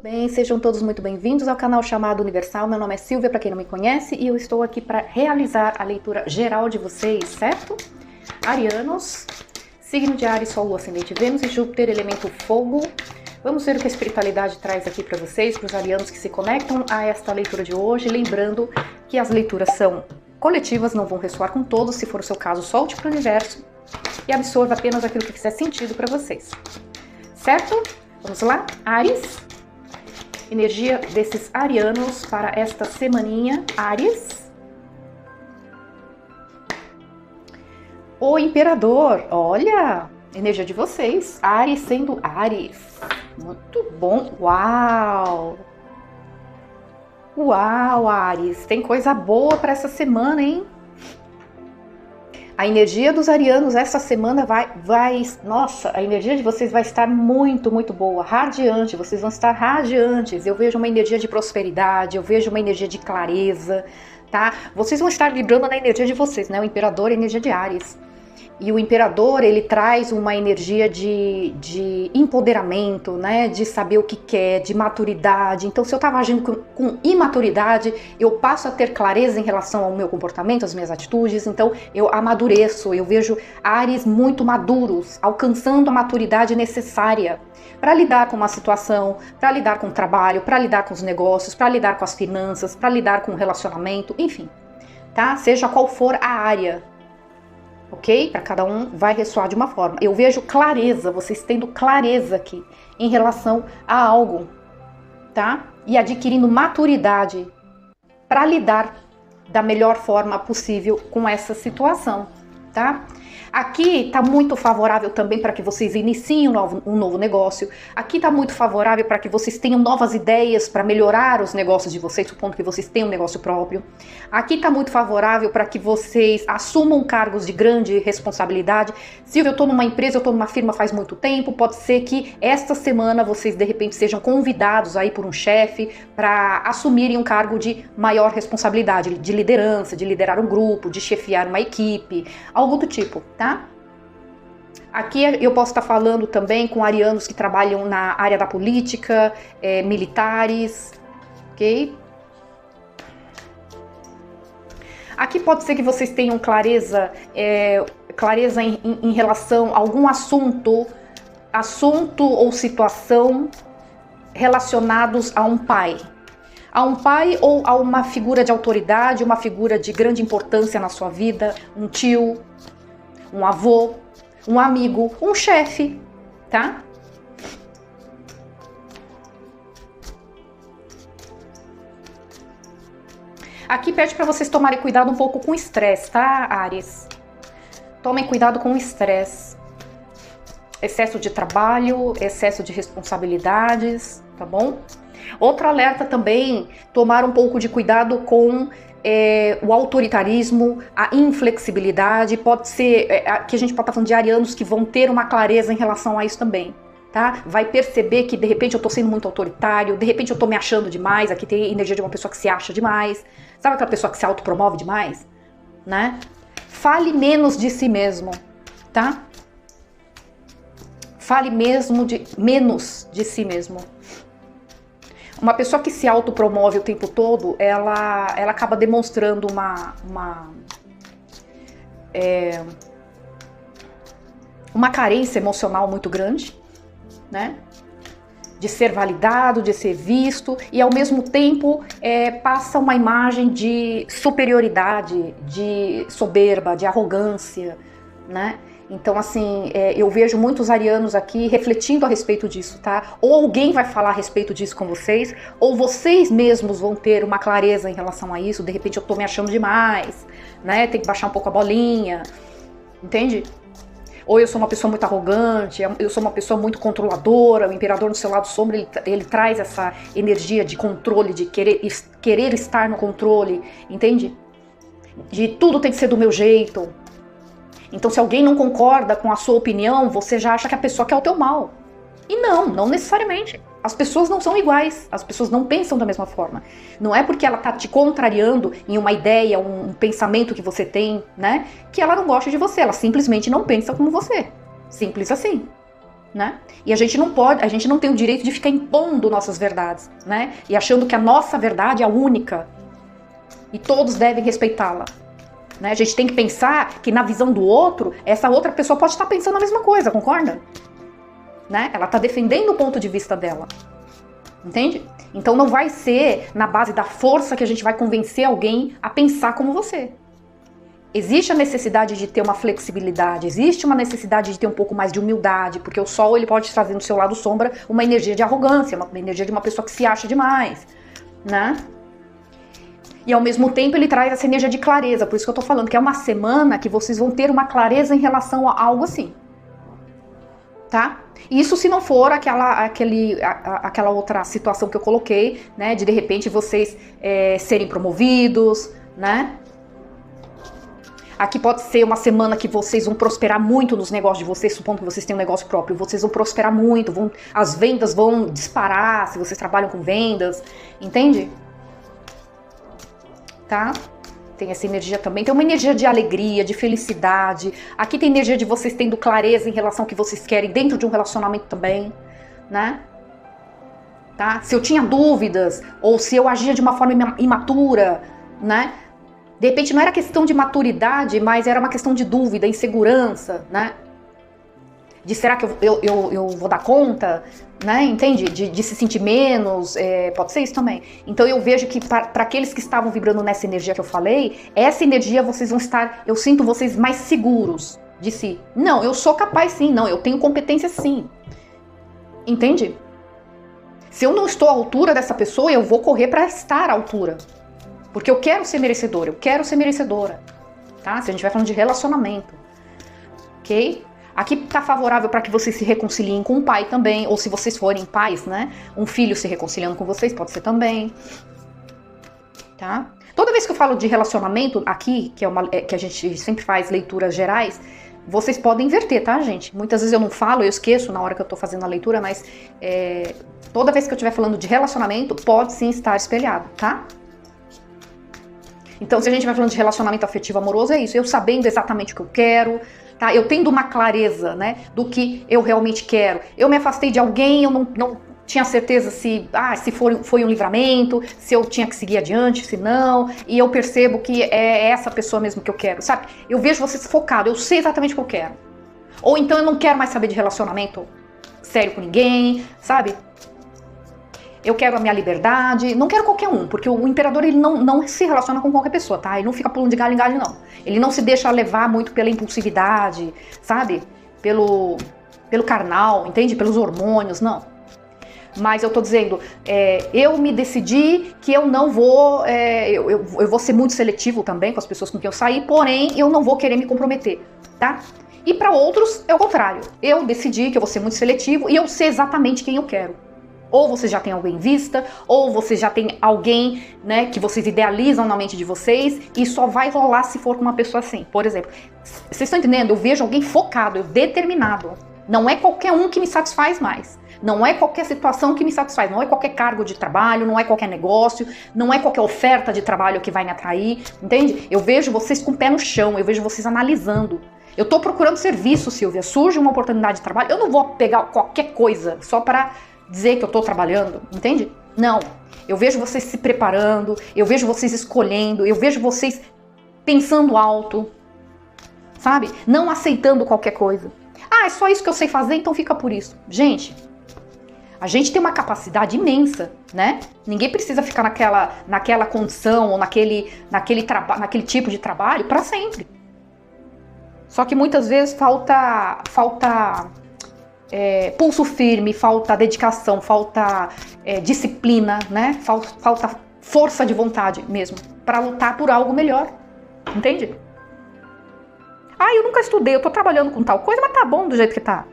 bem? Sejam todos muito bem-vindos ao canal chamado Universal. Meu nome é Silvia, para quem não me conhece, e eu estou aqui para realizar a leitura geral de vocês, certo? Arianos, signo de Áries, Sol, Lua, Ascendente, Vênus e Júpiter, elemento fogo. Vamos ver o que a espiritualidade traz aqui para vocês, para os arianos que se conectam a esta leitura de hoje. Lembrando que as leituras são coletivas, não vão ressoar com todos. Se for o seu caso, solte para o universo e absorva apenas aquilo que fizer sentido para vocês. Certo? Vamos lá? Áries. Energia desses arianos para esta semaninha. Áries. O Imperador. Olha, energia de vocês. Áries sendo Áries. Muito bom. Uau! Uau, Áries. Tem coisa boa para essa semana, hein? A energia dos arianos essa semana nossa, a energia de vocês vai estar muito, muito boa, radiante, vocês vão estar radiantes. Eu vejo uma energia de prosperidade, eu vejo uma energia de clareza, tá? Vocês vão estar vibrando na energia de vocês, né? O Imperador é a energia de Áries. E o Imperador, ele traz uma energia de empoderamento, né? De saber o que quer, de maturidade. Então, se eu estava agindo com imaturidade, eu passo a ter clareza em relação ao meu comportamento, às minhas atitudes. Então, eu amadureço. Eu vejo Áries muito maduros, alcançando a maturidade necessária para lidar com uma situação, para lidar com o trabalho, para lidar com os negócios, para lidar com as finanças, para lidar com o relacionamento, enfim, tá? Seja qual for a área. Ok? Para cada um vai ressoar de uma forma. Eu vejo clareza, vocês tendo clareza aqui em relação a algo, tá? E adquirindo maturidade para lidar da melhor forma possível com essa situação, tá? Aqui tá muito favorável também para que vocês iniciem um novo negócio. Aqui tá muito favorável para que vocês tenham novas ideias para melhorar os negócios de vocês, supondo que vocês tenham um negócio próprio. Aqui tá muito favorável para que vocês assumam cargos de grande responsabilidade. Silvia, eu tô numa empresa, eu tô numa firma faz muito tempo, pode ser que esta semana vocês de repente sejam convidados aí por um chefe para assumirem um cargo de maior responsabilidade, de liderança, de liderar um grupo, de chefiar uma equipe, algo do tipo, tá? Aqui eu posso estar falando também com arianos que trabalham na área da política, militares, ok? Aqui pode ser que vocês tenham clareza em relação a algum assunto ou situação relacionados a um pai. A um pai ou a uma figura de autoridade, uma figura de grande importância na sua vida, um tio, um avô, um amigo, um chefe, tá? Aqui pede para vocês tomarem cuidado um pouco com o estresse, tá, Áries? Tomem cuidado com o estresse. Excesso de trabalho, excesso de responsabilidades, tá bom? Outro alerta também, tomar um pouco de cuidado com o autoritarismo, a inflexibilidade. Pode ser que a gente pode estar falando de arianos que vão ter uma clareza em relação a isso também, tá? Vai perceber que de repente eu tô sendo muito autoritário, de repente eu tô me achando demais. Aqui tem energia de uma pessoa que se acha demais. Sabe aquela pessoa que se autopromove demais? Né? Fale menos de si mesmo, tá? Fale menos de si mesmo. Uma pessoa que se autopromove o tempo todo, ela acaba demonstrando uma carência emocional muito grande, né? De ser validado, de ser visto, e ao mesmo tempo passa uma imagem de superioridade, de soberba, de arrogância, né? Então, assim, eu vejo muitos arianos aqui refletindo a respeito disso, tá? Ou alguém vai falar a respeito disso com vocês, ou vocês mesmos vão ter uma clareza em relação a isso. De repente eu tô me achando demais, né? Tem que baixar um pouco a bolinha, entende? Ou eu sou uma pessoa muito arrogante, eu sou uma pessoa muito controladora. O Imperador no seu lado sombra, ele traz essa energia de controle, de querer estar no controle, entende? De tudo tem que ser do meu jeito. Então, se alguém não concorda com a sua opinião, você já acha que a pessoa quer o teu mal. E não necessariamente. As pessoas não são iguais, as pessoas não pensam da mesma forma. Não é porque ela tá te contrariando em uma ideia, um pensamento que você tem, né, que ela não gosta de você. Ela simplesmente não pensa como você. Simples assim. né? E a gente não pode, a gente não tem o direito de ficar impondo nossas verdades, né? E achando que a nossa verdade é a única e todos devem respeitá-la, né? A gente tem que pensar que na visão do outro, essa outra pessoa pode estar pensando a mesma coisa, concorda? Né? Ela está defendendo o ponto de vista dela, entende? Então não vai ser na base da força que a gente vai convencer alguém a pensar como você. Existe a necessidade de ter uma flexibilidade, existe uma necessidade de ter um pouco mais de humildade, porque o sol ele pode trazer no seu lado sombra uma energia de arrogância, uma energia de uma pessoa que se acha demais, né? E ao mesmo tempo ele traz essa energia de clareza, por isso que eu tô falando que é uma semana que vocês vão ter uma clareza em relação a algo assim, tá? Isso se não for aquela outra situação que eu coloquei, né, de repente vocês serem promovidos, né? Aqui pode ser uma semana que vocês vão prosperar muito nos negócios de vocês, supondo que vocês têm um negócio próprio, vocês vão prosperar muito, as vendas vão disparar se vocês trabalham com vendas, entende? Tá? Tem essa energia também, tem uma energia de alegria, de felicidade. Aqui tem energia de vocês tendo clareza em relação ao que vocês querem dentro de um relacionamento também, né? Tá? Se eu tinha dúvidas, ou se eu agia de uma forma imatura, né? De repente não era questão de maturidade, mas era uma questão de dúvida, insegurança, né? De será que eu vou dar conta, né? Entende? De se sentir menos, pode ser isso também. Então eu vejo que para aqueles que estavam vibrando nessa energia que eu falei, essa energia vocês vão estar, eu sinto vocês mais seguros de si. Não, eu sou capaz sim, não, eu tenho competência sim. Entende? Se eu não estou à altura dessa pessoa, eu vou correr para estar à altura. Porque eu quero ser merecedora, eu quero ser merecedora, tá? Se a gente vai falando de relacionamento, ok? Aqui tá favorável para que vocês se reconciliem com o pai também, ou se vocês forem pais, né? Um filho se reconciliando com vocês, pode ser também, tá? Toda vez que eu falo de relacionamento aqui, que a gente sempre faz leituras gerais, vocês podem inverter, tá, gente? Muitas vezes eu não falo, eu esqueço na hora que eu tô fazendo a leitura, mas toda vez que eu estiver falando de relacionamento, pode sim estar espelhado, tá? Então, se a gente vai falando de relacionamento afetivo amoroso, é isso. Eu sabendo exatamente o que eu quero, tá? Eu tendo uma clareza, né, do que eu realmente quero. Eu me afastei de alguém, eu não tinha certeza se foi um livramento, se eu tinha que seguir adiante, se não. E eu percebo que é essa pessoa mesmo que eu quero, sabe? Eu vejo vocês focados, eu sei exatamente o que eu quero. Ou então eu não quero mais saber de relacionamento sério com ninguém, sabe? Eu quero a minha liberdade, não quero qualquer um, porque o imperador ele não se relaciona com qualquer pessoa, tá? Ele não fica pulando de galho em galho, não. Ele não se deixa levar muito pela impulsividade, sabe? Pelo carnal, entende? Pelos hormônios, não. Mas eu tô dizendo, eu me decidi que eu não vou, eu vou ser muito seletivo também com as pessoas com quem eu sair, porém eu não vou querer me comprometer, tá? E para outros é o contrário. Eu decidi que eu vou ser muito seletivo e eu sei exatamente quem eu quero. Ou você já tem alguém em vista, ou você já tem alguém, né, que vocês idealizam na mente de vocês, e só vai rolar se for com uma pessoa assim. Por exemplo, vocês estão entendendo? Eu vejo alguém focado, determinado. Não é qualquer um que me satisfaz mais. Não é qualquer situação que me satisfaz. Não é qualquer cargo de trabalho, não é qualquer negócio, não é qualquer oferta de trabalho que vai me atrair, entende? Eu vejo vocês com o pé no chão, eu vejo vocês analisando. Eu tô procurando serviço, Silvia, surge uma oportunidade de trabalho, eu não vou pegar qualquer coisa só para dizer que eu tô trabalhando, entende? Não, eu vejo vocês se preparando, eu vejo vocês escolhendo, eu vejo vocês pensando alto, sabe? Não aceitando qualquer coisa. Ah, é só isso que eu sei fazer, então fica por isso. Gente, a gente tem uma capacidade imensa, né? Ninguém precisa ficar naquela condição ou naquele tipo de trabalho para sempre. Só que muitas vezes falta pulso firme, falta dedicação, falta disciplina, né? Falta força de vontade mesmo para lutar por algo melhor, entende? Ah, eu nunca estudei, eu tô trabalhando com tal coisa, mas tá bom do jeito que tá,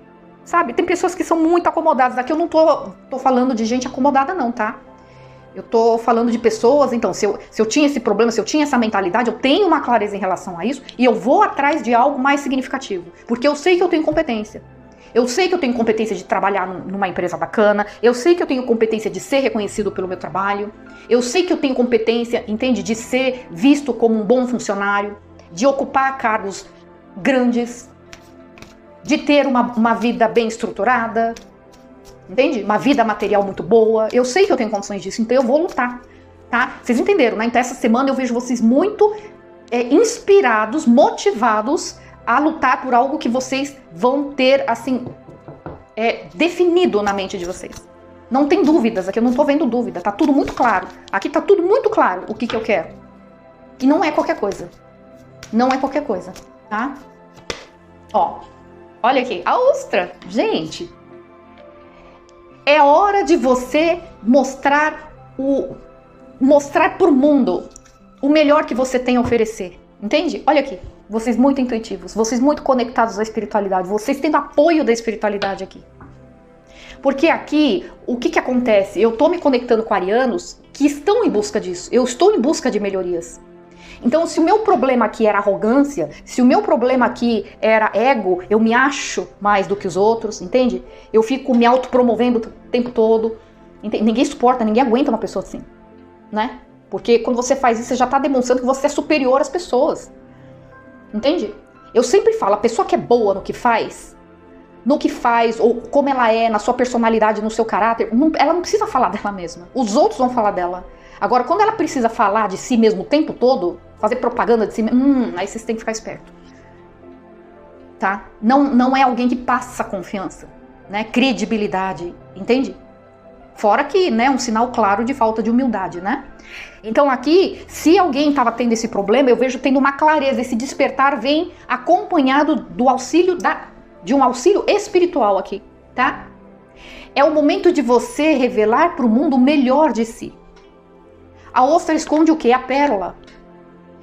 sabe? Tem pessoas que são muito acomodadas, aqui eu não tô falando de gente acomodada não, tá? Eu tô falando de pessoas, então, se eu tinha esse problema, se eu tinha essa mentalidade, eu tenho uma clareza em relação a isso e eu vou atrás de algo mais significativo, porque eu sei que eu tenho competência. Eu sei que eu tenho competência de trabalhar numa empresa bacana, eu sei que eu tenho competência de ser reconhecido pelo meu trabalho, eu sei que eu tenho competência, entende, de ser visto como um bom funcionário, de ocupar cargos grandes, de ter uma vida bem estruturada, entende? Uma vida material muito boa. Eu sei que eu tenho condições disso, então eu vou lutar, tá? Vocês entenderam, né? Então essa semana eu vejo vocês muito inspirados, motivados a lutar por algo que vocês vão ter, assim, definido na mente de vocês. Não tem dúvidas, aqui eu não tô vendo dúvida, tá tudo muito claro. Aqui tá tudo muito claro o que eu quero. E não é qualquer coisa. Não é qualquer coisa, tá? Ó, olha aqui, a ostra, gente. É hora de você mostrar pro mundo o melhor que você tem a oferecer, entende? Olha aqui, vocês muito intuitivos, vocês muito conectados à espiritualidade, vocês tendo apoio da espiritualidade aqui. Porque aqui, o que acontece? Eu tô me conectando com arianos que estão em busca disso, eu estou em busca de melhorias. Então, se o meu problema aqui era arrogância, se o meu problema aqui era ego, eu me acho mais do que os outros, entende? Eu fico me autopromovendo o tempo todo. Ninguém suporta, ninguém aguenta uma pessoa assim, né? Porque quando você faz isso, você já está demonstrando que você é superior às pessoas. Entende? Eu sempre falo, a pessoa que é boa no que faz, ou como ela é, na sua personalidade, no seu caráter, ela não precisa falar dela mesma. Os outros vão falar dela. Agora, quando ela precisa falar de si mesmo o tempo todo, fazer propaganda de si mesmo, aí vocês têm que ficar esperto. Tá? Não é alguém que passa confiança, né? Credibilidade, entende? Fora que, né, um sinal claro de falta de humildade, né? Então aqui, se alguém estava tendo esse problema, eu vejo tendo uma clareza, esse despertar vem acompanhado do auxílio de um auxílio espiritual aqui, tá? É o momento de você revelar para o mundo o melhor de si. A ostra esconde o quê? A pérola.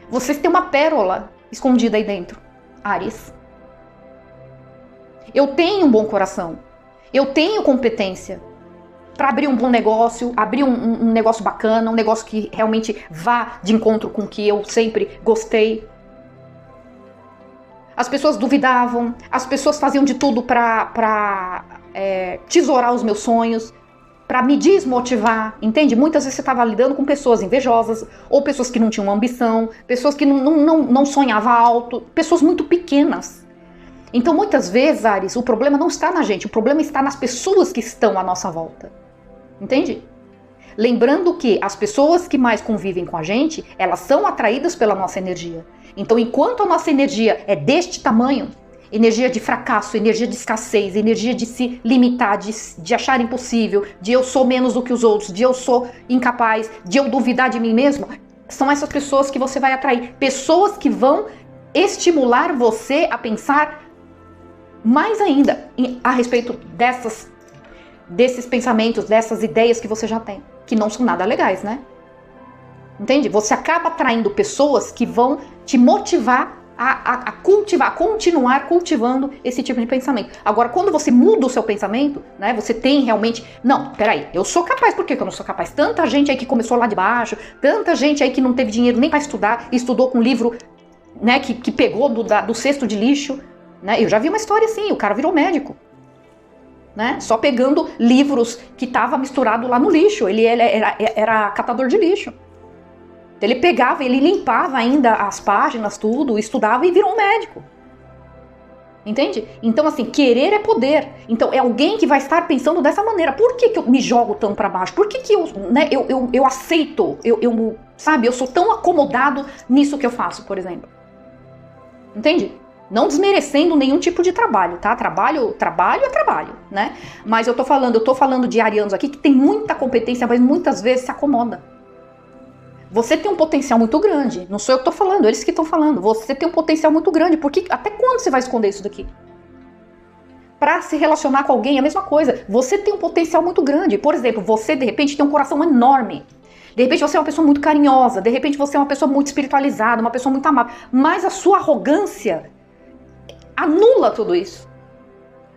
Vocês têm uma pérola escondida aí dentro, Áries. Eu tenho um bom coração. Eu tenho competência para abrir um bom negócio, abrir um negócio bacana, um negócio que realmente vá de encontro com o que eu sempre gostei. As pessoas duvidavam, as pessoas faziam de tudo para tesourar os meus sonhos, para me desmotivar, entende? Muitas vezes você estava lidando com pessoas invejosas, ou pessoas que não tinham ambição, pessoas que não sonhavam alto, pessoas muito pequenas. Então, muitas vezes, Áries, o problema não está na gente, o problema está nas pessoas que estão à nossa volta. Entende? Lembrando que as pessoas que mais convivem com a gente, elas são atraídas pela nossa energia. Então, enquanto a nossa energia é deste tamanho, energia de fracasso, energia de escassez, energia de se limitar, de achar impossível, de eu sou menos do que os outros, de eu sou incapaz, de eu duvidar de mim mesmo, são essas pessoas que você vai atrair. Pessoas que vão estimular você a pensar mais ainda a respeito desses pensamentos, dessas ideias que você já tem, que não são nada legais, né? Entende? Você acaba atraindo pessoas que vão te motivar a continuar cultivando esse tipo de pensamento. Agora, quando você muda o seu pensamento, né, você tem realmente... Não, peraí, eu sou capaz, por que eu não sou capaz? Tanta gente aí que começou lá de baixo, tanta gente aí que não teve dinheiro nem para estudar, estudou com livro, né, que pegou do cesto de lixo, né? Eu já vi uma história assim, o cara virou médico, né? Só pegando livros que estavam misturados lá no lixo, ele era catador de lixo. Ele pegava, ele limpava ainda as páginas, tudo, estudava e virou um médico. Entende? Então, assim, querer é poder. Então, é alguém que vai estar pensando dessa maneira. Por que eu me jogo tão pra baixo? Por que eu aceito? Sabe, eu sou tão acomodado nisso que eu faço, por exemplo. Entende? Não desmerecendo nenhum tipo de trabalho, tá? Trabalho é trabalho, né? Mas eu tô falando de arianos aqui que tem muita competência, mas muitas vezes se acomoda. Você tem um potencial muito grande, não sou eu que tô falando, eles que estão falando. Você tem um potencial muito grande, porque até quando você vai esconder isso daqui? Pra se relacionar com alguém é a mesma coisa. Você tem um potencial muito grande. Por exemplo, você de repente tem um coração enorme. De repente você é uma pessoa muito carinhosa, de repente você é uma pessoa muito espiritualizada, uma pessoa muito amável. Mas a sua arrogância anula tudo isso.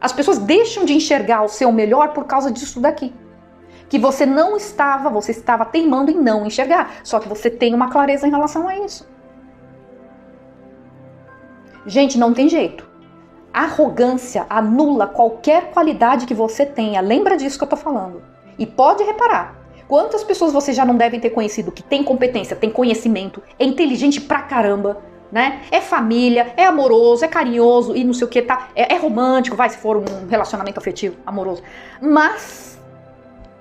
As pessoas deixam de enxergar o seu melhor por causa disso daqui. Que você estava teimando em não enxergar. Só que você tem uma clareza em relação a isso. Gente, não tem jeito. Arrogância anula qualquer qualidade que você tenha. Lembra disso que eu tô falando. E pode reparar. Quantas pessoas vocês já não devem ter conhecido que tem competência, tem conhecimento, é inteligente pra caramba, né? É família, é amoroso, é carinhoso e não sei o que, tá? É romântico, vai, se for um relacionamento afetivo, amoroso. Mas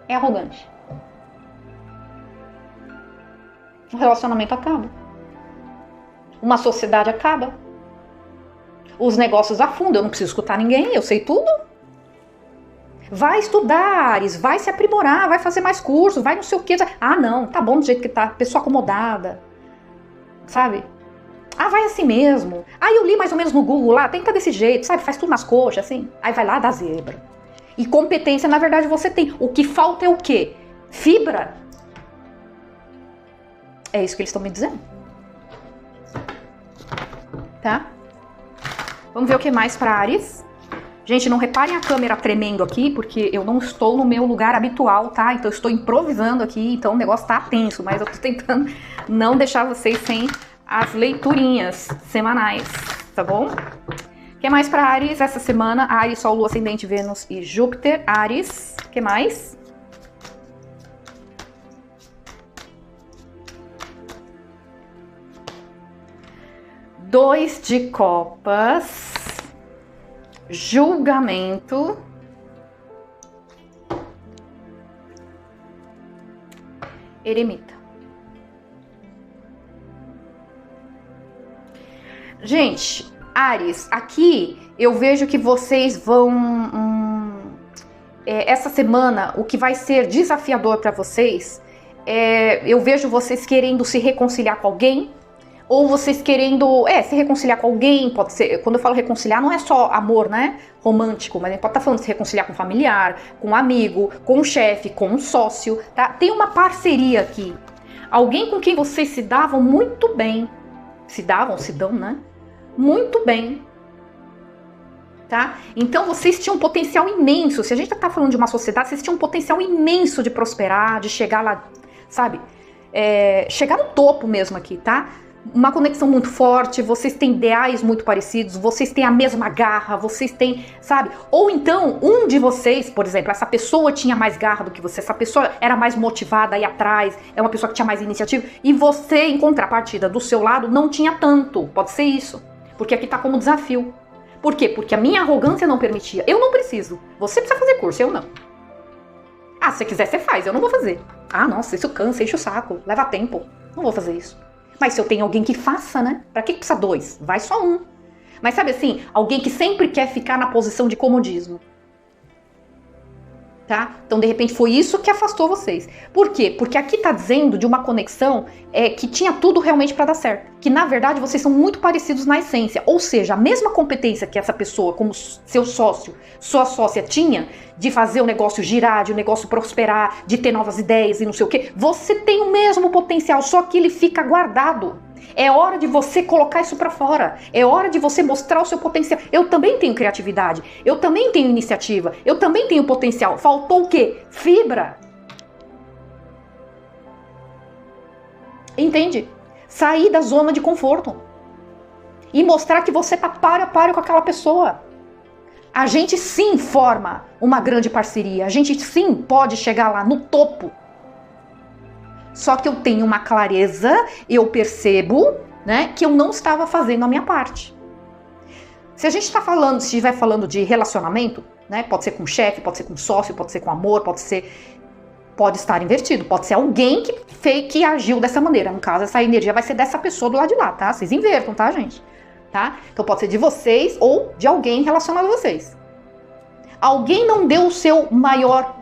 é arrogante. O relacionamento acaba. Uma sociedade acaba. Os negócios afundam, eu não preciso escutar ninguém, eu sei tudo. Vai estudar, Ares, vai se aprimorar, vai fazer mais cursos, vai não sei o que. Ah, não, tá bom do jeito que tá, pessoa acomodada, sabe? Ah, vai assim mesmo. Ah, eu li mais ou menos no Google lá, tenta desse jeito, sabe? Faz tudo nas coxas, assim. Aí vai lá, dá zebra. E competência, na verdade, você tem. O que falta é o quê? Fibra. É isso que eles estão me dizendo. Tá? Vamos ver o que mais para Ares. Gente, não reparem a câmera tremendo aqui, porque eu não estou no meu lugar habitual, tá? Então eu estou improvisando aqui, então o negócio tá tenso, mas eu tô tentando não deixar vocês sem as leiturinhas semanais, tá bom? O que mais para Ares essa semana? Ares, Sol, Lua, Ascendente, Vênus e Júpiter. Ares, o que mais? Dois de copas. Julgamento. Eremita. Gente, Ares, aqui eu vejo que vocês vão... essa semana, o que vai ser desafiador para vocês, eu vejo vocês querendo se reconciliar com alguém, ou vocês querendo se reconciliar com alguém, pode ser, quando eu falo reconciliar, não é só amor, né, romântico, mas pode estar falando de se reconciliar com um familiar, com um amigo, com um chefe, com um sócio, tá? Tem uma parceria aqui. Alguém com quem vocês se davam muito bem, se dão, né? Muito bem, tá? Então vocês tinham um potencial imenso, se a gente tá falando de uma sociedade, vocês tinham um potencial imenso de prosperar, de chegar lá, sabe? Chegar no topo mesmo aqui, tá? Uma conexão muito forte, vocês têm ideais muito parecidos, vocês têm a mesma garra, vocês têm, sabe? Ou então, um de vocês, por exemplo, essa pessoa tinha mais garra do que você, essa pessoa era mais motivada a ir atrás, é uma pessoa que tinha mais iniciativa, e você, em contrapartida, do seu lado, não tinha tanto. Pode ser isso, porque aqui tá como desafio. Por quê? Porque a minha arrogância não permitia. Eu não preciso. Você precisa fazer curso, eu não. Ah, se você quiser, você faz, eu não vou fazer. Ah, nossa, isso cansa, enche o saco, leva tempo. Não vou fazer isso. Mas se eu tenho alguém que faça, né? Pra que precisa dois? Vai só um. Mas sabe assim, alguém que sempre quer ficar na posição de comodismo. Tá? Então, de repente, foi isso que afastou vocês. Por quê? Porque aqui tá dizendo de uma conexão que tinha tudo realmente para dar certo. Que, na verdade, vocês são muito parecidos na essência. Ou seja, a mesma competência que essa pessoa, como seu sócio, sua sócia tinha, de fazer o negócio girar, de o negócio prosperar, de ter novas ideias e não sei o quê, você tem o mesmo potencial, só que ele fica guardado. É hora de você colocar isso pra fora. É hora de você mostrar o seu potencial. Eu também tenho criatividade. Eu também tenho iniciativa. Eu também tenho potencial. Faltou o quê? Fibra. Entende? Sair da zona de conforto. E mostrar que você tá páreo a páreo com aquela pessoa. A gente sim forma uma grande parceria. A gente sim pode chegar lá no topo. Só que eu tenho uma clareza, eu percebo, né, que eu não estava fazendo a minha parte. Se a gente está falando, se estiver falando de relacionamento, né, pode ser com chefe, pode ser com sócio, pode ser com amor, pode estar invertido, pode ser alguém que agiu dessa maneira. No caso, essa energia vai ser dessa pessoa do lado de lá, tá? Vocês invertam, tá, gente? Tá? Então pode ser de vocês ou de alguém relacionado a vocês. Alguém não deu o seu maior,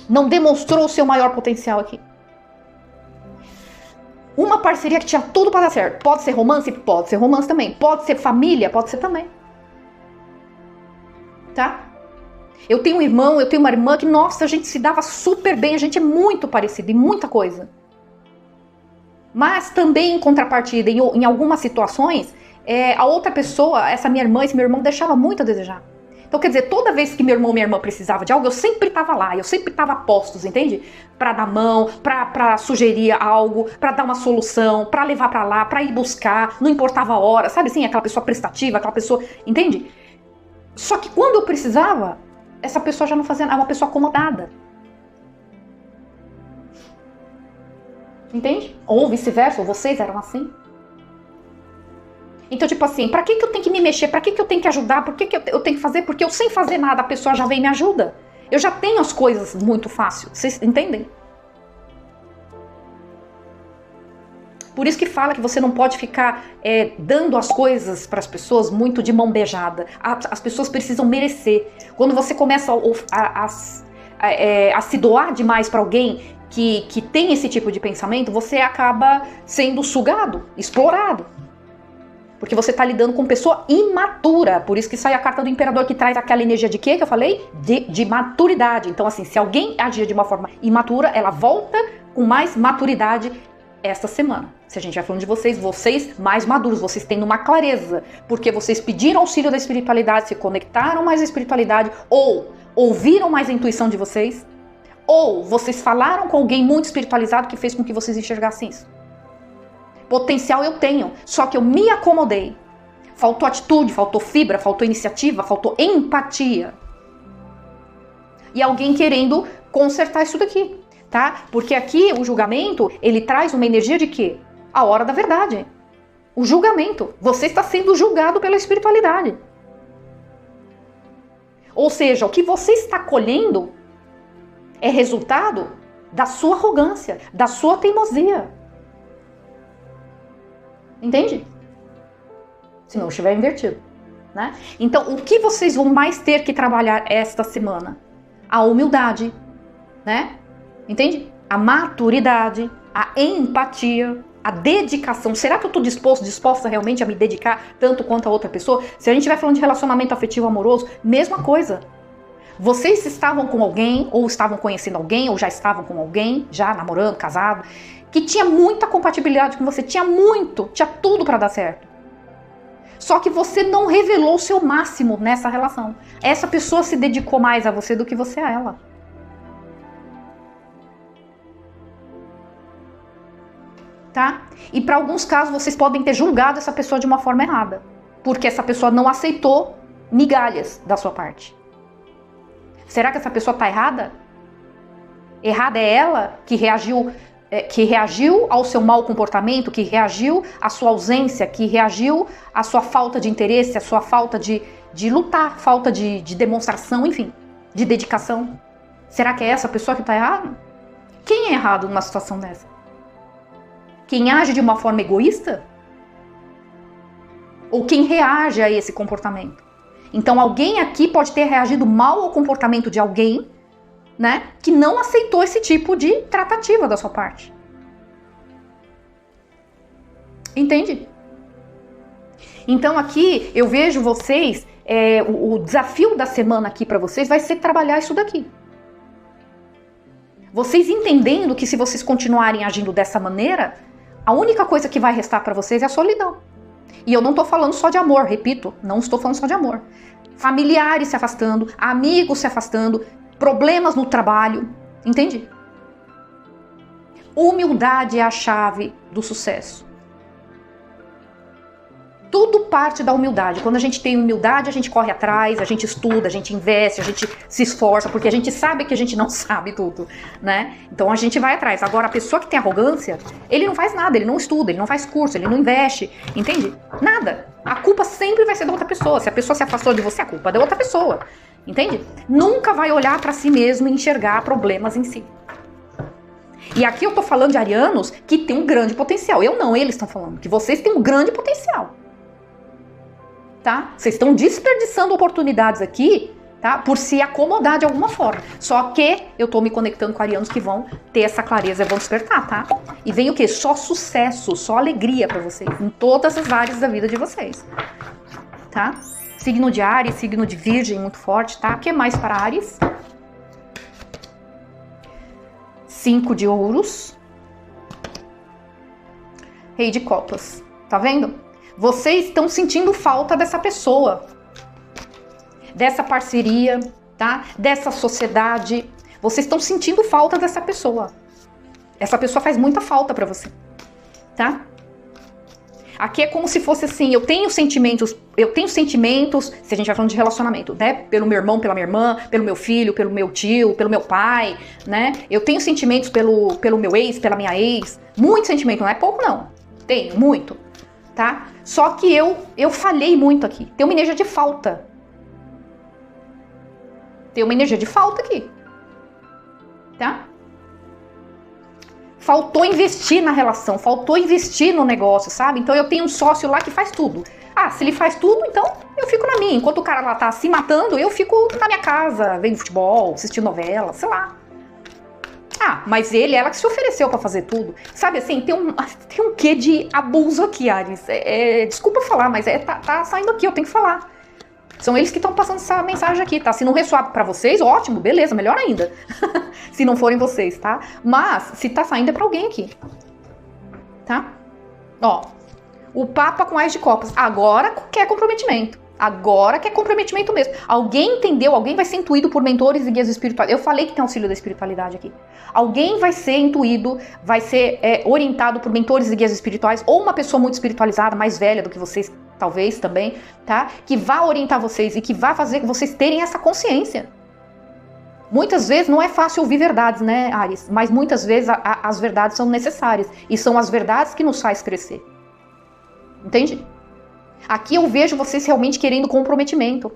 não demonstrou o seu maior potencial aqui. Uma parceria que tinha tudo para dar certo. Pode ser romance? Pode ser romance também. Pode ser família? Pode ser também. Tá? Eu tenho um irmão, eu tenho uma irmã que, nossa, a gente se dava super bem, a gente é muito parecido em muita coisa. Mas também, em contrapartida, em algumas situações, a outra pessoa, essa minha irmã, esse meu irmão, deixava muito a desejar. Então, quer dizer, toda vez que meu irmão ou minha irmã precisava de algo, eu sempre estava lá, eu sempre estava a postos, entende? Para dar mão, para sugerir algo, para dar uma solução, para levar para lá, para ir buscar, não importava a hora, sabe assim? Aquela pessoa prestativa, aquela pessoa, entende? Só que quando eu precisava, essa pessoa já não fazia nada, uma pessoa acomodada. Entende? Ou vice-versa, ou vocês eram assim. Então, tipo assim, pra que eu tenho que me mexer? Pra que eu tenho que ajudar? Por que eu tenho que fazer? Porque eu sem fazer nada, a pessoa já vem e me ajuda. Eu já tenho as coisas muito fácil. Vocês entendem? Por isso que fala que você não pode ficar dando as coisas para as pessoas muito de mão beijada. As pessoas precisam merecer. Quando você começa a se doar demais para alguém que tem esse tipo de pensamento, você acaba sendo sugado, explorado. Porque você está lidando com pessoa imatura. Por isso que sai a carta do imperador, que traz aquela energia de quê que eu falei? De maturidade. Então, assim, se alguém agir de uma forma imatura, ela volta com mais maturidade esta semana. Se a gente vai falando de vocês mais maduros, vocês tendo uma clareza, porque vocês pediram auxílio da espiritualidade, se conectaram mais à espiritualidade, ou ouviram mais a intuição de vocês, ou vocês falaram com alguém muito espiritualizado que fez com que vocês enxergassem isso. Potencial eu tenho, só que eu me acomodei. Faltou atitude, faltou fibra, faltou iniciativa, faltou empatia. E alguém querendo consertar isso daqui, tá? Porque aqui o julgamento, ele traz uma energia de quê? A hora da verdade. O julgamento. Você está sendo julgado pela espiritualidade. Ou seja, o que você está colhendo é resultado da sua arrogância, da sua teimosia. Entende? Se não estiver invertido, né? Então, o que vocês vão mais ter que trabalhar esta semana? A humildade, né? Entende? A maturidade, a empatia, a dedicação. Será que eu estou disposta realmente a me dedicar tanto quanto a outra pessoa? Se a gente estiver falando de relacionamento afetivo amoroso, mesma coisa. Vocês estavam com alguém, ou estavam conhecendo alguém, ou já estavam com alguém, já namorando, casado, que tinha muita compatibilidade com você, tinha tudo para dar certo. Só que você não revelou o seu máximo nessa relação. Essa pessoa se dedicou mais a você do que você a ela. Tá? E para alguns casos vocês podem ter julgado essa pessoa de uma forma errada, porque essa pessoa não aceitou migalhas da sua parte. Será que essa pessoa está errada? Errada é ela que reagiu ao seu mau comportamento, que reagiu à sua ausência, que reagiu à sua falta de interesse, à sua falta de lutar, falta de demonstração, enfim, de dedicação. Será que é essa pessoa que está errada? Quem é errado numa situação dessa? Quem age de uma forma egoísta? Ou quem reage a esse comportamento? Então alguém aqui pode ter reagido mal ao comportamento de alguém, né, que não aceitou esse tipo de tratativa da sua parte. Entende? Então aqui eu vejo vocês, o desafio da semana aqui para vocês vai ser trabalhar isso daqui. Vocês entendendo que se vocês continuarem agindo dessa maneira, a única coisa que vai restar para vocês é a solidão. E eu não estou falando só de amor, repito, não estou falando só de amor. Familiares se afastando, amigos se afastando, problemas no trabalho, entende? Humildade é a chave do sucesso. Tudo parte da humildade. Quando a gente tem humildade, a gente corre atrás, a gente estuda, a gente investe, a gente se esforça, porque a gente sabe que a gente não sabe tudo, né? Então a gente vai atrás. Agora, a pessoa que tem arrogância, ele não faz nada, ele não estuda, ele não faz curso, ele não investe, entende? Nada. A culpa sempre vai ser da outra pessoa. Se a pessoa se afastou de você, a culpa é da outra pessoa, entende? Nunca vai olhar para si mesmo e enxergar problemas em si. E aqui eu tô falando de arianos que tem um grande potencial. Eu não, eles estão falando que vocês têm um grande potencial. Tá? Vocês estão desperdiçando oportunidades aqui, tá? Por se acomodar de alguma forma. Só que eu tô me conectando com arianos que vão ter essa clareza e vão despertar, tá? E vem o quê? Só sucesso, só alegria pra vocês, em todas as áreas da vida de vocês, tá? Signo de Áries, signo de Virgem muito forte, tá? O que mais para Áries? 5 de ouros. Rei de copas. Tá vendo? Vocês estão sentindo falta dessa pessoa, dessa parceria, tá? Dessa sociedade. Vocês estão sentindo falta dessa pessoa. Essa pessoa faz muita falta pra você, tá? Aqui é como se fosse assim, eu tenho sentimentos, se a gente vai falando de relacionamento, né? Pelo meu irmão, pela minha irmã, pelo meu filho, pelo meu tio, pelo meu pai, né? Eu tenho sentimentos pelo meu ex, pela minha ex, muito sentimento, não é pouco não, tenho, muito, tá? Só que eu falhei muito aqui, tem uma energia de falta. Tem uma energia de falta aqui, tá? Faltou investir na relação, faltou investir no negócio, sabe? Então eu tenho um sócio lá que faz tudo. Ah, se ele faz tudo, então eu fico na minha. Enquanto o cara lá tá se matando, eu fico na minha casa, vendo futebol, assistindo novela, sei lá. Ah, mas ela que se ofereceu pra fazer tudo. Sabe assim, tem um quê de abuso aqui, Ares. Desculpa falar, mas tá saindo aqui, eu tenho que falar. São eles que estão passando essa mensagem aqui, tá? Se não ressoar pra vocês, ótimo, beleza, melhor ainda. Se não forem vocês, tá? Mas, se tá saindo é pra alguém aqui. Tá? Ó, o Papa com Ás de Copas. Agora quer comprometimento. Agora quer comprometimento mesmo. Alguém entendeu, alguém vai ser intuído por mentores e guias espirituais. Eu falei que tem auxílio da espiritualidade aqui. Alguém vai ser intuído, vai ser orientado por mentores e guias espirituais, ou uma pessoa muito espiritualizada, mais velha do que vocês, talvez também, tá? Que vai orientar vocês e que vai fazer que vocês terem essa consciência. Muitas vezes não é fácil ouvir verdades, né, Ares? Mas muitas vezes as verdades são necessárias. E são as verdades que nos faz crescer. Entende? Aqui eu vejo vocês realmente querendo comprometimento,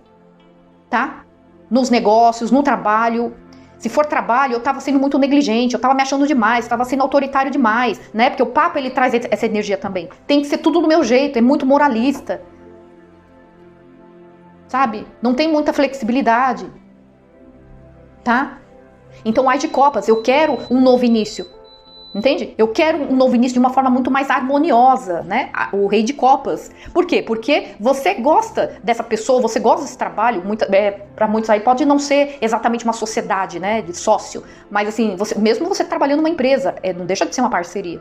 tá? Nos negócios, no trabalho. Se for trabalho, eu tava sendo muito negligente, eu tava me achando demais, tava sendo autoritário demais, né? Porque o Papa, ele traz essa energia também. Tem que ser tudo do meu jeito, é muito moralista. Sabe? Não tem muita flexibilidade. Tá? Então, Ás de Copas, eu quero um novo início. Entende? Eu quero um novo início de uma forma muito mais harmoniosa, né? O Rei de Copas. Por quê? Porque você gosta dessa pessoa, você gosta desse trabalho. Para muitos aí pode não ser exatamente uma sociedade, né? De sócio. Mas assim, mesmo você trabalhando numa empresa, não deixa de ser uma parceria,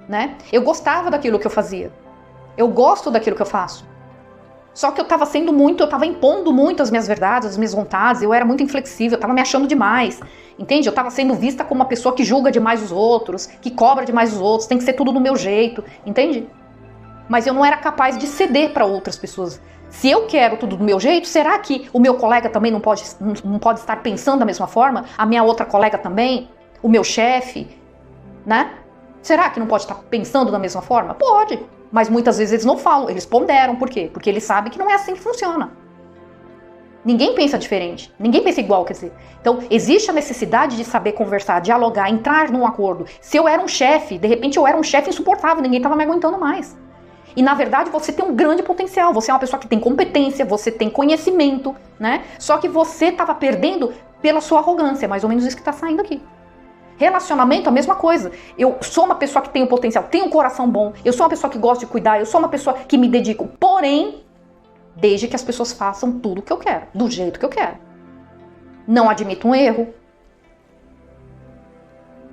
né? Eu gostava daquilo que eu fazia. Eu gosto daquilo que eu faço. Só que eu tava impondo muito as minhas verdades, as minhas vontades, eu era muito inflexível, eu tava me achando demais, entende? Eu tava sendo vista como uma pessoa que julga demais os outros, que cobra demais os outros, tem que ser tudo do meu jeito, entende? Mas eu não era capaz de ceder para outras pessoas. Se eu quero tudo do meu jeito, será que o meu colega também não pode estar pensando da mesma forma? A minha outra colega também? O meu chefe? Né? Será que não pode estar pensando da mesma forma? Pode. Mas muitas vezes eles não falam, eles ponderam. Por quê? Porque eles sabem que não é assim que funciona. Ninguém pensa diferente, ninguém pensa igual, quer dizer. Então, existe a necessidade de saber conversar, dialogar, entrar num acordo. Se eu era um chefe, de repente eu era um chefe insuportável, ninguém estava me aguentando mais. E na verdade você tem um grande potencial, você é uma pessoa que tem competência, você tem conhecimento, né? Só que você estava perdendo pela sua arrogância, é mais ou menos isso que está saindo aqui. Relacionamento, a mesma coisa. Eu sou uma pessoa que tem um potencial, tenho um coração bom, eu sou uma pessoa que gosta de cuidar, eu sou uma pessoa que me dedico, porém, desde que as pessoas façam tudo o que eu quero, do jeito que eu quero. Não admito um erro.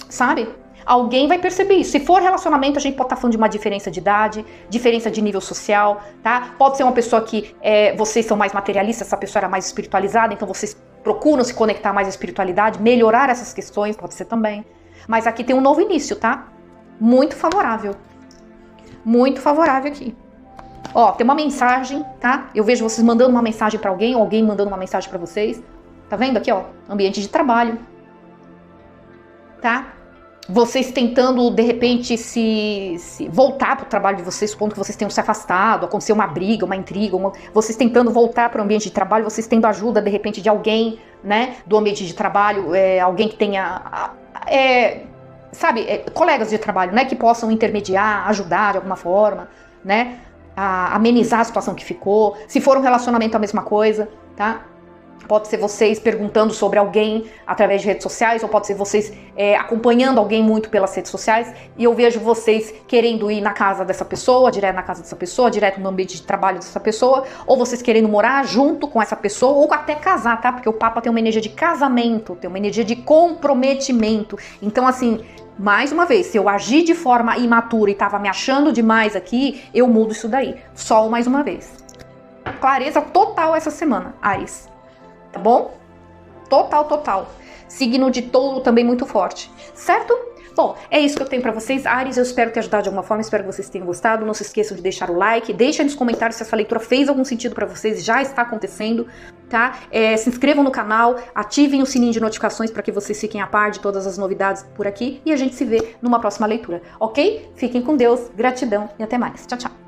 Sabe? Alguém vai perceber isso. Se for relacionamento, a gente pode estar falando de uma diferença de idade, diferença de nível social, tá? Pode ser uma pessoa que vocês são mais materialistas, essa pessoa era mais espiritualizada, então vocês procuram se conectar mais à espiritualidade, melhorar essas questões, pode ser também. Mas aqui tem um novo início, tá? Muito favorável. Muito favorável aqui. Ó, tem uma mensagem, tá? Eu vejo vocês mandando uma mensagem pra alguém, ou alguém mandando uma mensagem pra vocês. Tá vendo aqui, ó? Ambiente de trabalho. Tá? Vocês tentando, de repente, se voltar pro trabalho de vocês, supondo que vocês tenham se afastado, aconteceu uma briga, uma intriga, vocês tentando voltar para o ambiente de trabalho, vocês tendo ajuda, de repente, de alguém, né, do ambiente de trabalho, alguém que tenha, colegas de trabalho, né, que possam intermediar, ajudar de alguma forma, né, a amenizar a situação que ficou. Se for um relacionamento, a mesma coisa, tá? Pode ser vocês perguntando sobre alguém através de redes sociais, ou pode ser vocês acompanhando alguém muito pelas redes sociais, e eu vejo vocês querendo ir na casa dessa pessoa, direto na casa dessa pessoa, direto no ambiente de trabalho dessa pessoa, ou vocês querendo morar junto com essa pessoa, ou até casar, tá? Porque o Papa tem uma energia de casamento, tem uma energia de comprometimento. Então, assim, mais uma vez, se eu agir de forma imatura e tava me achando demais aqui, eu mudo isso daí. Sol mais uma vez. Clareza total essa semana, Ares. Tá bom? Total. Signo de Touro também muito forte, certo? Bom, é isso que eu tenho pra vocês, Áries. Eu espero ter ajudado de alguma forma, espero que vocês tenham gostado. Não se esqueçam de deixar o like, deixa aí nos comentários se essa leitura fez algum sentido pra vocês, já está acontecendo, tá? Se inscrevam no canal, ativem o sininho de notificações para que vocês fiquem a par de todas as novidades por aqui e a gente se vê numa próxima leitura, ok? Fiquem com Deus, gratidão e até mais. Tchau, tchau.